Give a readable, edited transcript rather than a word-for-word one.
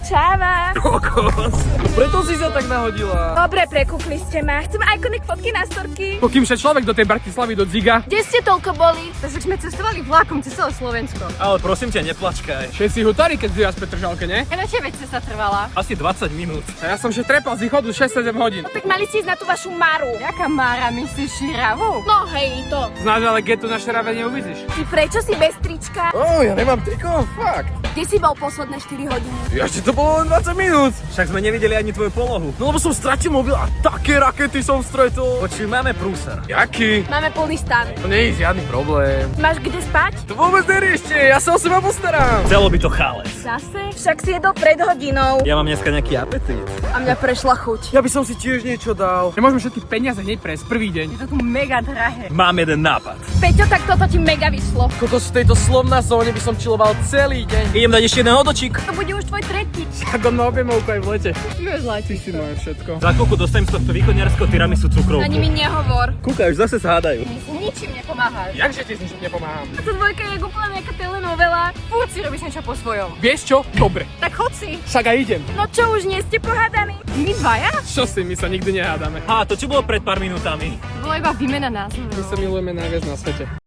čáva. Kokos. Preto si sa tak nahodila. Dobre, prekúkli ste ma. Chcem iconic fotky na storky. Pokým sa človek do tej Bratislavy do Dziga. Kde ste toľko boli? Tak sme cestovali vlakom cez celé Slovensko. Ale prosím ťa, neplačkaj. Všetci hutári, keď si vás Petržalke, ne? A na tebe cesta trvala. Asi 20 minút. A ja som še trepal z východu 6-7 hodín. Tak mali ste ísť na tú vašu Maru. Jaká Mára, myslíš širavu? No hej, to. Znáš, ale getu na Šerave neuvidíš. Ty prečo si bez trička? Ja nemám triko, fakt. Kde si bol posledné 4 hodiny? Ešte to bolo len 20 minút. Však sme nevideli ani tvoju polohu. No lebo som stratil mobil a také rakety som stretol. Počuj, máme prúser. Jaký? Máme plný stan. To nie je žiadny problém. Máš kde spať? To vôbec neriešte, ja sa o seba postaram. Chcelo by to cháles. Zase? Však si jedol pred hodinou. Ja mám dneska nejaký apetít. A mňa prešla chuť. Ja by som si tiež niečo dal. Nemôžeme všetky peniaze hneď prejsť prvý deň. Je to tu mega drahé. Mám jeden nápad. Peťo, tak toto ti mega vyšlo. Kokos v tejto slovná zóne by som chilloval celý deň. Idem dať ešte jeden hodočík. To bude už tvoj tretí. Ako na objemovku aj v lete. Ty Si moje všetko. Za chvíľku dostanem z tohto východňarského tiramisu cukrovku. Ani mi nehovor. Kúkaj, už zase sa hádajú. Ničím nepomáhaš. Jakže ti s ničím nepomáham? A to dvojka je úplne nejaká telenovela. Furt si robíš niečo po svojom. Vieš čo? Dobre. Tak chod si. Však aj idem. No čo, už nie ste pohádaní? My dvaja? Čo si, my sa nikdy nehádame. Á, to čo bolo pred pár minútami? To bola iba výmena názorov. My sa milujeme najviac na svete.